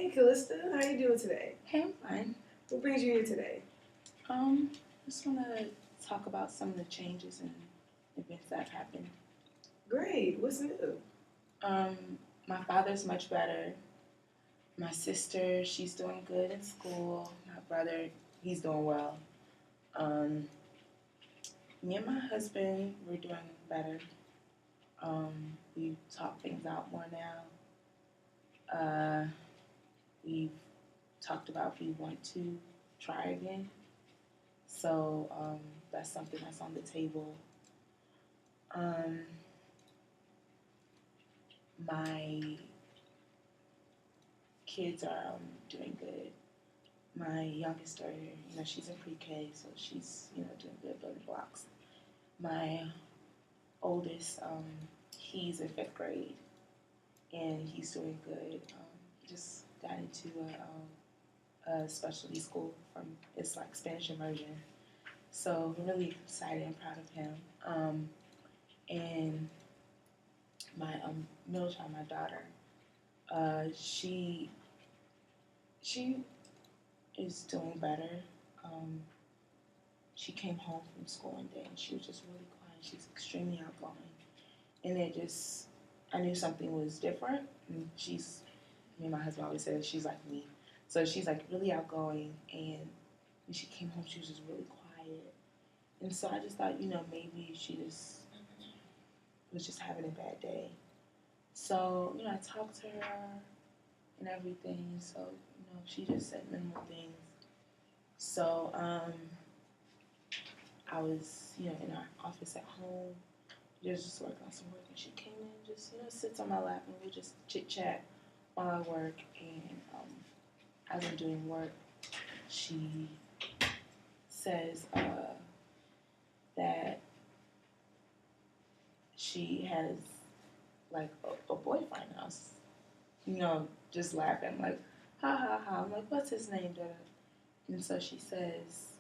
Hey, Callista, how you doing today? Hey, I'm fine. What brings you here today? Just want to talk about some of the changes and events that have happened. Great. What's new? Um, my father's much better. My sister, she's doing good in school. My brother, he's doing well. Um, Me and my husband, we're doing better. We've talked things out more now. We've talked about if we want to try again. So that's something that's on the table. Um, my kids are doing good. My youngest daughter, she's in pre-K, so she's, doing good building blocks. My oldest, he's in fifth grade, and he's doing good. He just got into a specialty school it's like Spanish immersion. So we're really excited and proud of him. And my middle child, my daughter, she is doing better. She came home from school one day and she was just really quiet. She's extremely outgoing, and I knew something was different. And me and my husband always said she's like me, so she's like really outgoing. And when she came home, she was just really quiet. And so I just thought, maybe she just was just having a bad day. So I talked to her and everything. So she just said minimal things. So I was, in our office at home, just working on some work, and she came in, just, sits on my lap, and we just chit chat while I work. And as I'm doing work, she says that she has like a boyfriend. I was, just laughing. I'm like, ha ha ha. I'm like, what's his name? And so she says,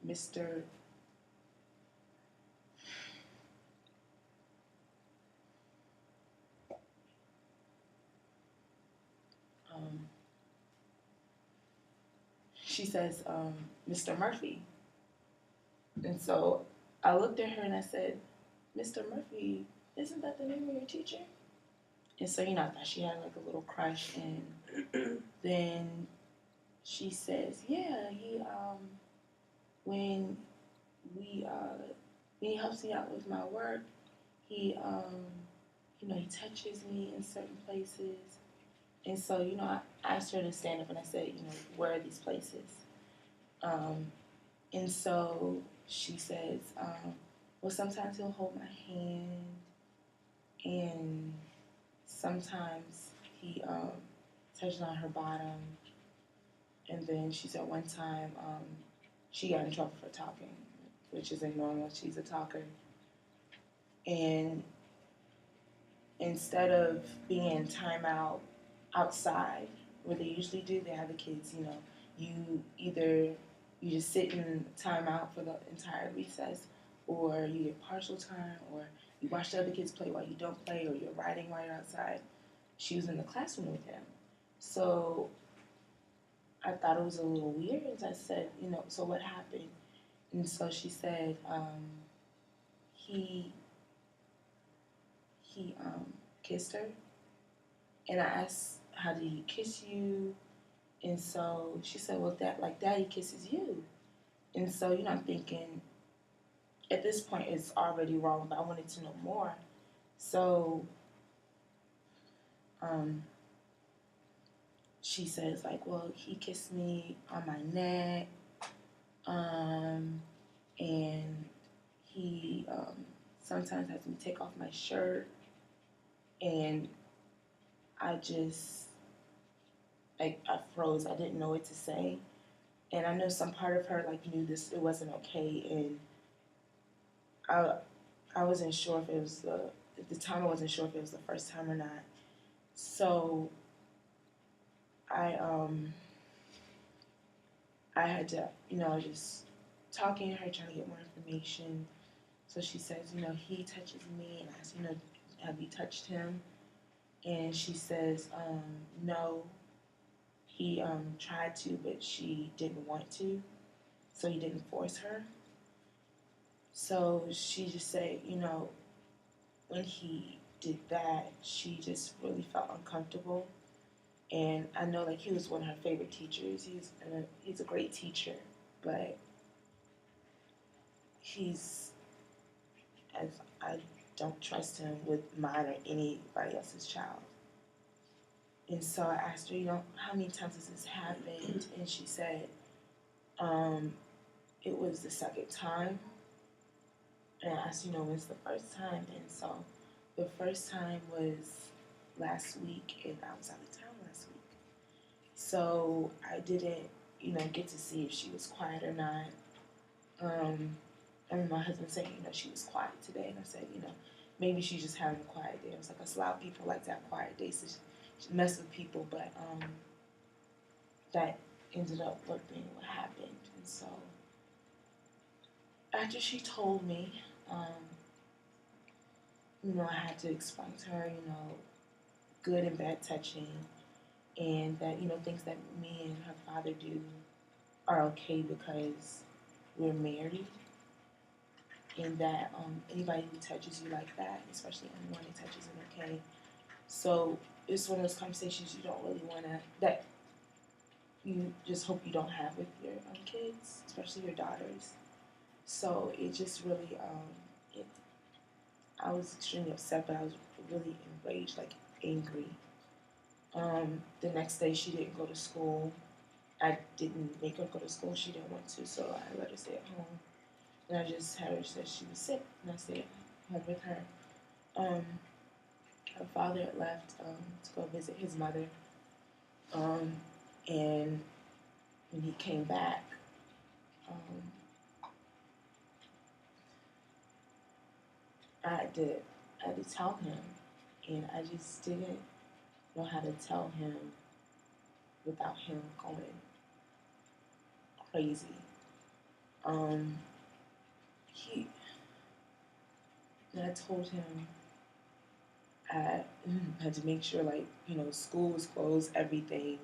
Mr. She says, Mr. Murphy. And so I looked at her and I said, Mr. Murphy, isn't that the name of your teacher? And so, I thought she had like a little crush. And then she says, yeah, when we, when he helps me out with my work, he, he touches me in certain places. And so, I asked her to stand up and I said, where are these places? And so she says, well, sometimes he'll hold my hand, and sometimes he touches on her bottom. And then she said one time she got in trouble for talking, which isn't normal. She's a talker. And instead of being in timeout outside, where they usually do, they have the kids, you just sit in timeout for the entire recess, or you get partial time, or you watch the other kids play while you don't play, or you're writing while you're outside. She was in the classroom with him. So I thought it was a little weird. And I said, so what happened? And so she said, he kissed her. And I asked, how did he kiss you? And so she said, well, Daddy kisses you. And so, I'm thinking, at this point, it's already wrong, but I wanted to know more. So she says, like, well, he kissed me on my neck, and he sometimes has me take off my shirt, and I froze. I didn't know what to say. And I know some part of her, knew it wasn't okay, and I wasn't sure if it was at the time I wasn't sure if it was the first time or not. So I had to, just talking to her, trying to get more information. So she says, he touches me, and I asked, have you touched him? And she says, no, he tried to, but she didn't want to, so he didn't force her. So she just said, when he did that, she just really felt uncomfortable. And I know, like, he was one of her favorite teachers. He's a great teacher, but he's as I don't trust him with mine or anybody else's child. And so I asked her, how many times has this happened? And she said, it was the second time. And I asked, when's the first time? And so the first time was last week, and I was out of town last week. So I didn't, get to see if she was quiet or not. I mean, my husband said, she was quiet today. And I said, maybe she's just having a quiet day. I was like, a lot of people like to have quiet days to mess with people, but that ended up being what happened. And so after she told me, I had to explain to her, good and bad touching, and that, things that me and her father do are okay because we're married, and that anybody who touches you like that, especially anyone who touches him, okay. So it's one of those conversations you don't really want to, that you just hope you don't have with your kids, especially your daughters. So it just really, I was extremely upset, but I was really enraged, like angry. The next day she didn't go to school. I didn't make her go to school. She didn't want to, so I let her stay at home. And I just had her say she was sick, and I stayed home with her. Her father had left to go visit his mother, and when he came back, I had to tell him, and I just didn't know how to tell him without him going crazy. And I told him I had to make sure, like, school was closed, everything.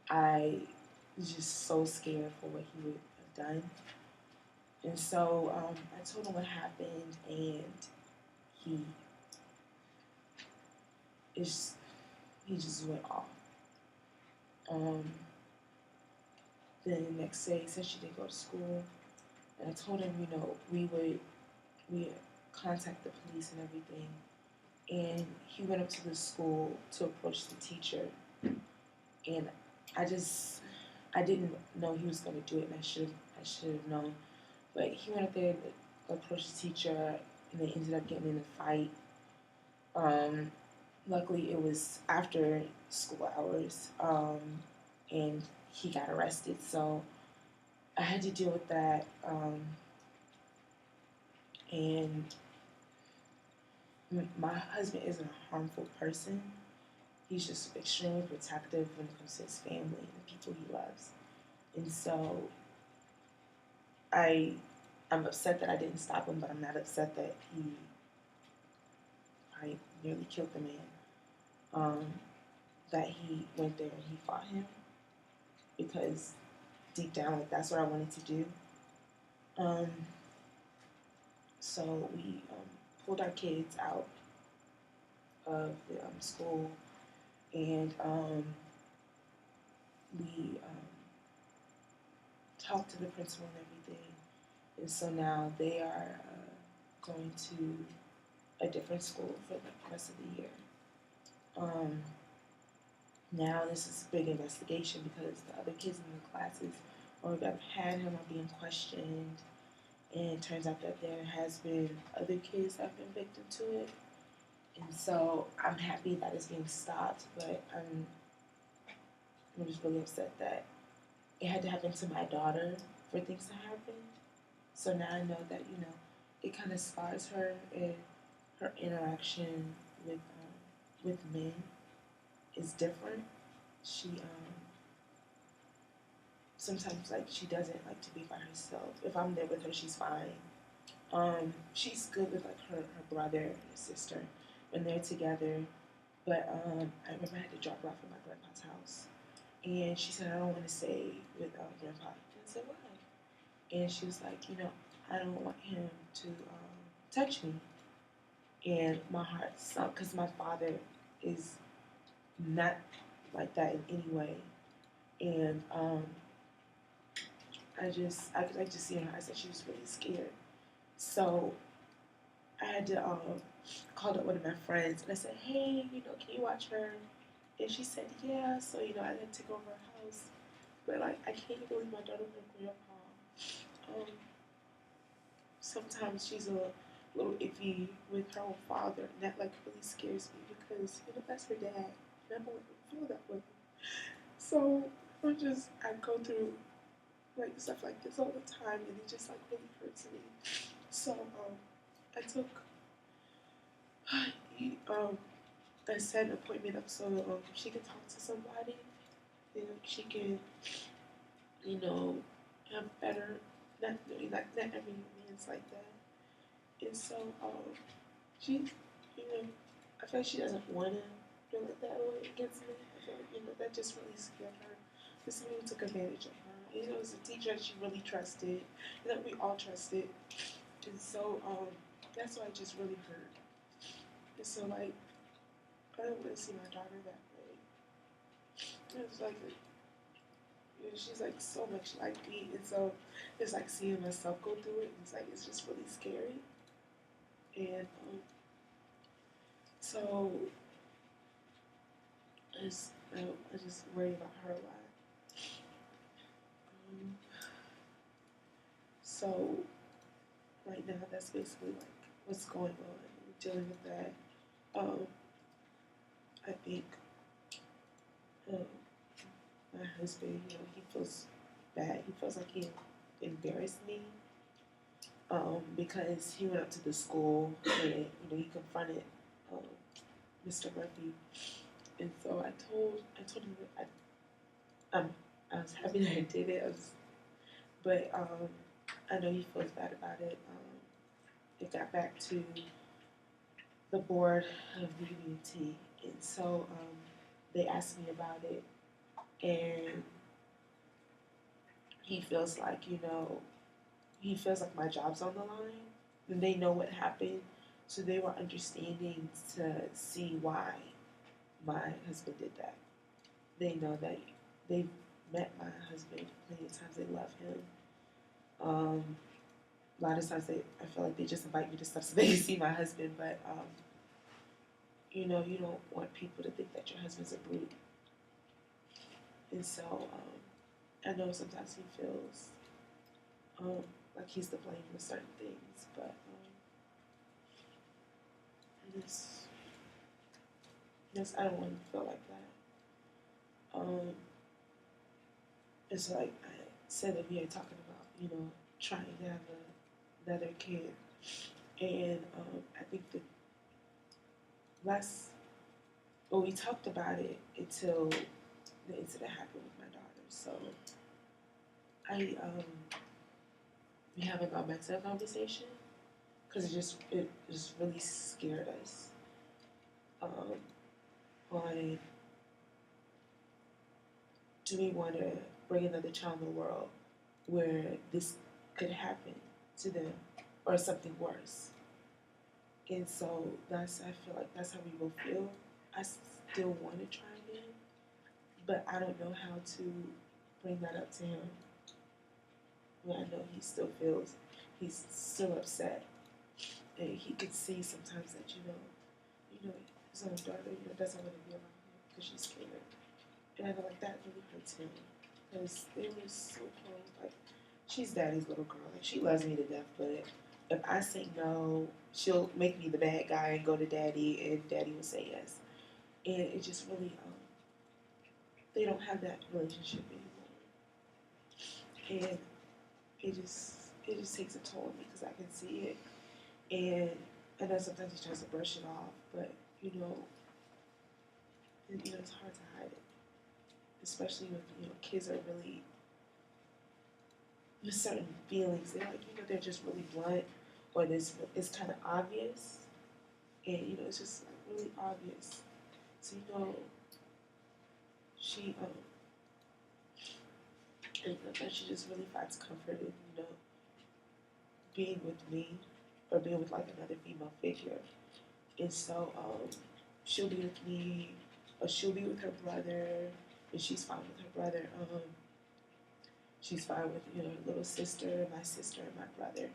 I was just so scared for what he would have done. And so I told him what happened, and he just went off. Then the next day he said she didn't go to school, and I told him, we would contact the police and everything. And he went up to the school to approach the teacher, and I didn't know he was going to do it, and I should have known. But he went up there to approach the teacher, and they ended up getting in a fight. Luckily, it was after school hours, and he got arrested. So I had to deal with that, and my husband isn't a harmful person. He's just extremely protective when it comes to his family and the people he loves. And so I'm upset that I didn't stop him, but I'm not upset that I nearly killed the man. That he went there and he fought him, because deep down, like, that's what I wanted to do. So we pulled our kids out of the school, and we talked to the principal and everything. And so now they are going to a different school for the rest of the year. Now this is a big investigation because the other kids in the classes or that have had him are being questioned, and it turns out that there has been other kids that have been victim to it. And so I'm happy that it's being stopped, but I'm just really upset that it had to happen to my daughter for things to happen. So now I know that, it kind of scars her and her interaction with men is different. She sometimes, like, she doesn't like to be by herself. If I'm there with her, she's fine. She's good with, like, her brother and her sister when they're together. But I remember I had to drop her off at my grandpa's house, and she said, "I don't want to stay with grandpa." And I said, "Why?" And she was like, "I don't want him to touch me." And my heart sunk because my father is not like that in any way. And I could just see in her eyes that she was really scared. So I had to call up one of my friends and I said, "Hey, can you watch her?" And she said, "Yeah." So I had to take over her house, but like I can't believe my daughter with grandpa. Um, Sometimes she's a little iffy with her own father, and that like really scares me because that's her dad, and I don't want to feel that way. So I go through like stuff like this all the time, and it just like really hurts me. So I took I set an appointment up so she can talk to somebody, and she can have better. Not every man's like that, and so she I feel like she doesn't want to feel like that way against me. I feel like that just really scared her. This man took advantage of her. It was a teacher that she really trusted, and that we all trusted. And so that's why it just really hurt. And so like I don't want to see my daughter that way. It's like she's like so much like me, and so it's like seeing myself go through it. It's just really scary. And so I just worry about her a lot. Um, so right now, that's basically like what's going on. We're dealing with that. I think um, my husband, he feels bad. He feels like he embarrassed me because he went up to the school and he confronted um, Mr. Murphy, and so I told him that I was happy that I did it. But I know he feels bad about it. It got back to the board of the UT, and so they asked me about it, and he feels like he feels like my job's on the line, and they know what happened, so they were understanding to see why my husband did that. They know that they've met my husband plenty of times. They love him. A lot of times I feel like they just invite me to stuff so they can see my husband, but you don't want people to think that your husband's a brute. And so I know sometimes he feels like he's to blame for certain things, but I don't want to feel like that. It's like I said that we are talking about, trying to have another kid, and I think the last, well, we talked about it until the incident happened with my daughter. So we haven't gone back to that conversation because it just really scared us on do we want to bring another child in the world where this could happen to them or something worse. And so I feel like that's how we both feel. I still want to try again, but I don't know how to bring that up to him when I know he's still upset, and he could see sometimes that his own daughter doesn't want to be around him because she's scared, and I feel like that really hurts him because they were so close. Like she's daddy's little girl, like she loves me to death, but if I say no, she'll make me the bad guy and go to daddy, and daddy will say yes, and it just really they don't have that relationship anymore, and it just takes a toll on me because I can see it, and I know sometimes he tries to brush it off, but it's hard to hide it, especially when kids are really with certain feelings. They're like they're just really blunt, or this it's kind of obvious, and it's just like really obvious. So she and that she just really finds comfort in being with me or being with like another female figure. And so she'll be with me, or she'll be with her brother, and she's fine with her brother. She's fine with her little sister, my sister, and my brother.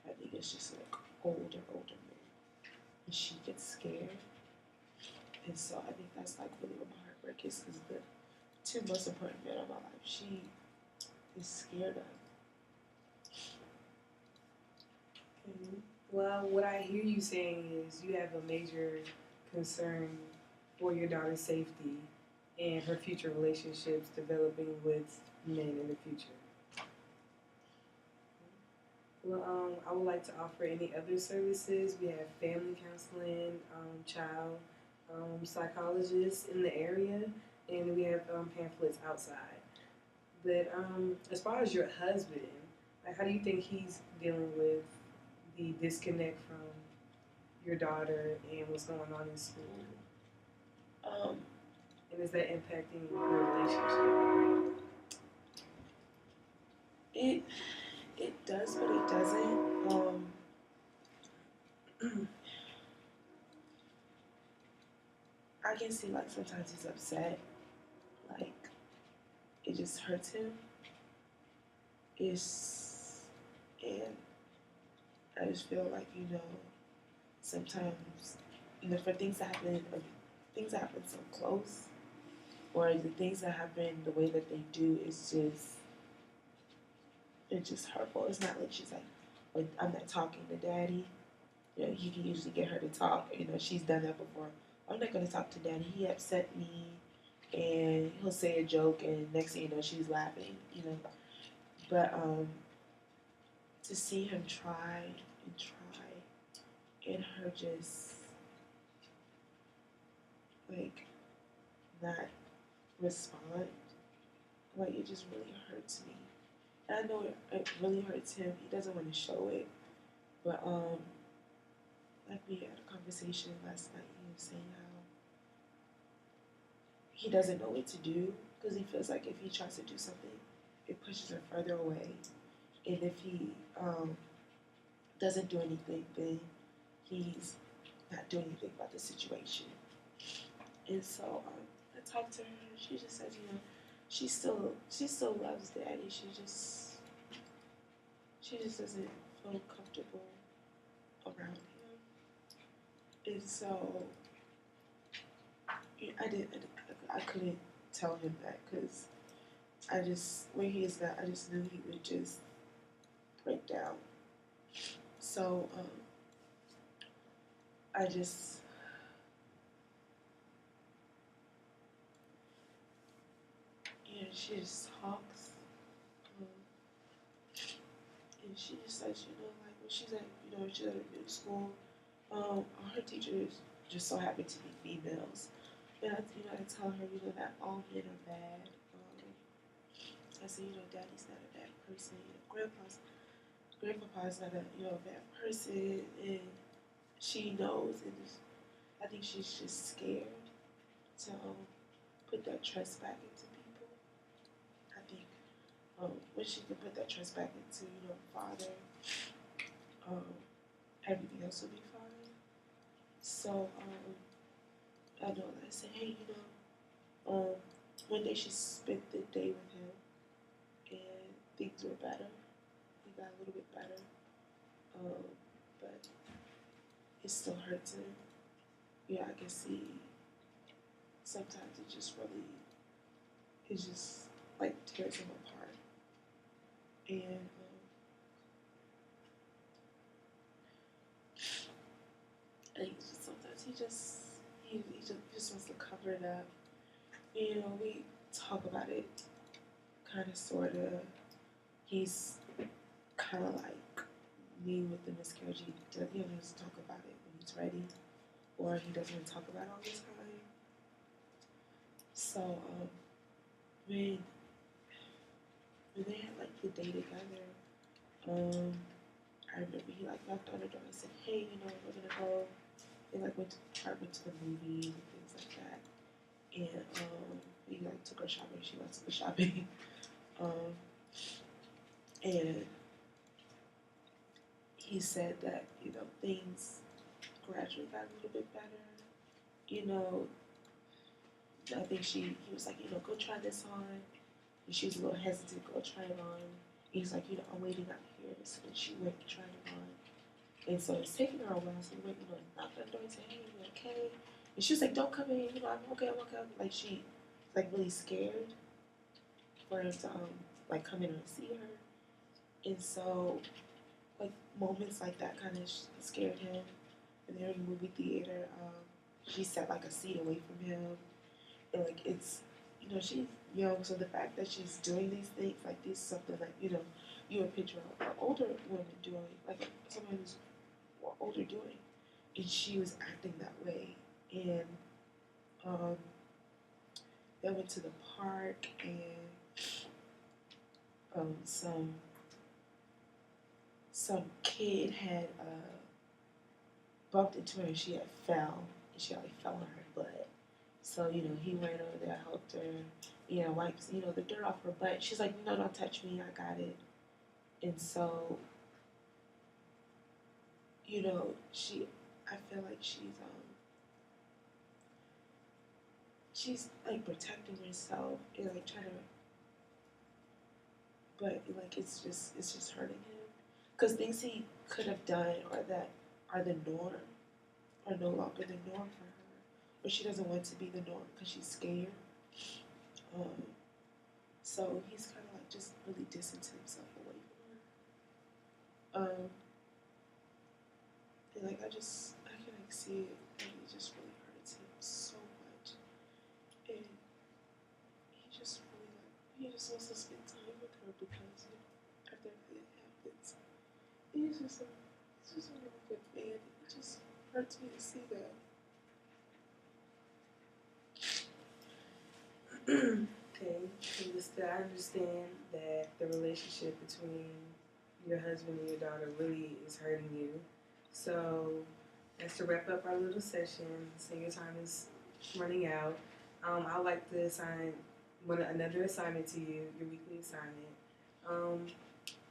I think it's just like older men, and she gets scared. And so I think that's like really what my heartbreak is, because the two most important men of my life, she is scared of. Mhm. Well, what I hear you saying is you have a major concern for your daughter's safety and her future relationships developing with men in the future. Well, I would like to offer any other services. We have family counseling, child psychologists in the area, and we have pamphlets outside. But as far as your husband, like, how do you think he's dealing with the disconnect from your daughter and what's going on in school? Um, And is that impacting your relationship? it does, but it doesn't. I can see like sometimes he's upset, like it just hurts him. It's and I just feel like sometimes for things that happen so close, or the things that happen the way that they do is it's just hurtful. It's not like she's like, "Oh, I'm not talking to daddy." He can usually get her to talk. She's done that before. I'm not gonna talk to daddy. He upset me, and he'll say a joke, and next thing you know, she's laughing. But to see him try and try, and her just like not respond, like it just really hurts me. And I know it really hurts him. He doesn't want to show it, but like we had a conversation last night. He was saying how he doesn't know what to do because he feels like if he tries to do something, it pushes her further away. And if he doesn't do anything, then he's not doing anything about the situation. And so I talked to her. She just says, she still loves daddy. She just doesn't feel comfortable around him. And so I couldn't tell him that because where he is now, I just knew he would just break down. So I just she just talks, and she just says, like when she's at she's at middle school, her teachers just so happen to be females, and I tell her that all men are bad. I say daddy's not a bad person, grandpapa's not a bad person, and she knows, and I think she's just scared to put that trust back into people. I think when she can put that trust back into father, everything else will be fine. So I know that I said, hey, one day she spent the day with him, and things were better. He got a little bit better, but it still hurts him. I can see sometimes it just like tears him apart. And sometimes he just wants to cover it up. We talk about it, kind of, sort of. He's kind of like me with the miscarriage. He doesn't talk about it when he's ready, or he doesn't want to talk about it all the time. So when they had like the day together, I remember he like knocked on the door and said, "Hey, we're gonna go." They like went to the movies and things like that. and he like took her shopping. She likes to go shopping, and he said that things gradually got a little bit better. I think he was like, go try this on. And she was a little hesitant, go try it on. And he's like, I'm waiting out here. So then she went and tried it on. And so it's taking her a while. So he went, knocked on the door and said, hey, you okay? And she was like, don't come in. I'm okay. Like, she like really scared for him to like come in and see her. And so like moments like that kind of scared him. And then in the movie theater, she sat like a seat away from him. And like it's, she's young, so the fact that she's doing these things, like this is something like, you would picture an older woman doing, like someone who's older doing. And she was acting that way. And they went to the park and some kid had bumped into her and she had fell. And she like fell on her butt. So, he ran over there, helped her, wipes, the dirt off her butt. She's like, no, don't touch me, I got it. And so, I feel like she's like protecting herself and like trying to, but like it's just hurting him. Because things he could have done or that are the norm are no longer the norm for her. But she doesn't want to be the norm because she's scared. So he's kind of like just really distancing himself away from her. And like I can like see it, and it just really hurts him so much. And he just wants to spend time with her because after it happens, he's just a really good man. It just hurts me to see that. Okay, I understand that the relationship between your husband and your daughter really is hurting you. So, as to wrap up our little session, senior time is running out. I'd like to assign another assignment to you, your weekly assignment.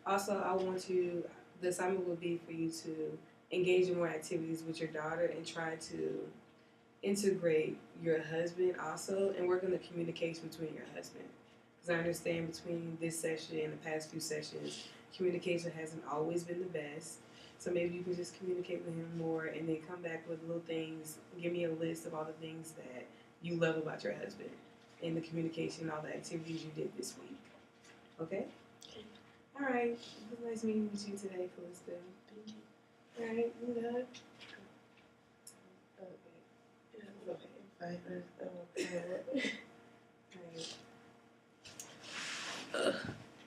Also, the assignment will be for you to engage in more activities with your daughter and try to integrate your husband also and work on the communication between your husband. Because I understand between this session and the past few sessions, communication hasn't always been the best. So maybe you can just communicate with him more and then come back with little things. Give me a list of all the things that you love about your husband and the communication, all the activities you did this week. Okay? All right. It was nice meeting with you today, Calista. Thank you. All right. You good?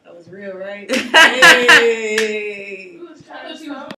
That was real, right? Hey!